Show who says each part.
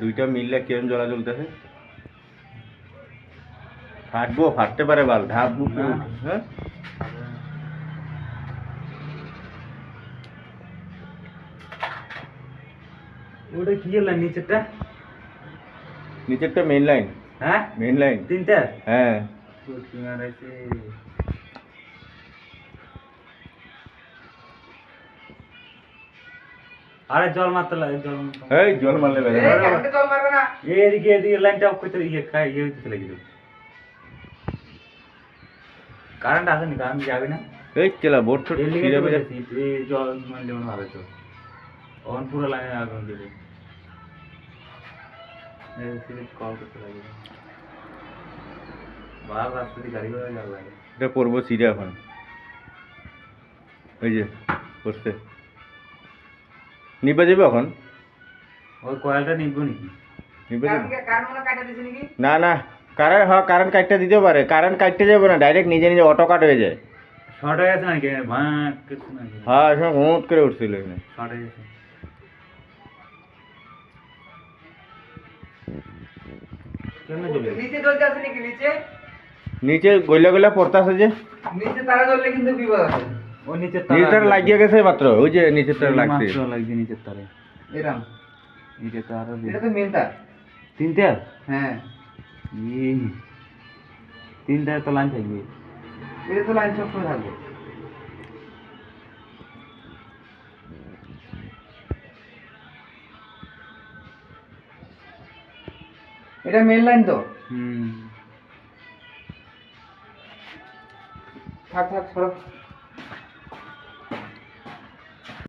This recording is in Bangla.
Speaker 1: দুইটা মিললে কেমন জ্বলা জ্বলতেছে ফাটবো ফাটতে পারে বাল ধাপ হ্যাঁ
Speaker 2: ওটা কি লাইন
Speaker 1: নিচেরটা মেইন লাইন
Speaker 2: হ্যাঁ
Speaker 1: মেইন লাইন
Speaker 2: তিনটা
Speaker 1: হ্যাঁ
Speaker 2: আরে জল মারতে লাগে
Speaker 1: এই জল মারলে বেড়ে
Speaker 3: জল মারবে না।
Speaker 2: এদিকে লাইনটা অফ করতে দিতে লাগে কারেন্ট আসেনি কারেন্ট যাবে না
Speaker 1: এই চেলা বোর্ড ছোট
Speaker 2: এর লিগে
Speaker 1: ছিঁড়ে বেড়ে
Speaker 2: এই জল মারলে মনে ভালো তো অন পুরো লাইনে আগুন দেবে কল করতে লাগে বার রাস্তা দিয়ে গাড়ি ঘোড়া যাওয়া লাগে
Speaker 1: এটা পড়বো সিঁড়ে এখন ওই যে পড়ছে নিবে যাবে এখন
Speaker 2: ওই কয়েলটা নিবো নাকি
Speaker 1: নিবে যাবে
Speaker 3: কারেন্ট মনে কাটা দিছে নাকি?
Speaker 1: না না কারেন্ট হ্যাঁ কারেন্ট কাটতে দিতে পারে কারেন্ট কাটতে যাবে না ডাইরেক্ট নিজে নিজে অটো কাট হয়ে যায়
Speaker 2: শর্ট হয়ে গেছে নাকি ভাঁক কিছু নাকি
Speaker 1: হ্যাঁ সব হুঁট করে উঠছিল এখানে
Speaker 2: শর্ট হয়ে গেছে কেমনে চলে
Speaker 3: নিচে জ্বলতে আছে নাকি নিচে?
Speaker 1: নিচে গইলা গইলা পড়তাছে যে
Speaker 3: নিচে তারা জ্বললে কিন্তু বিপদ আছে।
Speaker 2: ও নিচে
Speaker 1: নিচের লাগিয়ে গেছে মাত্র ওই যে নিচের তার লাগছে
Speaker 2: লাগছে নিচের তারে
Speaker 3: এরম।
Speaker 2: এটা তো আরো
Speaker 3: এটা তো মেন তার।
Speaker 2: তিনটে
Speaker 3: হ্যাঁ।
Speaker 2: তিনটে তো লাইন থাকবে
Speaker 3: এটা তো লাইন সবসময় থাকবে। এটা মেন লাইন তো? থাক থাক সরো।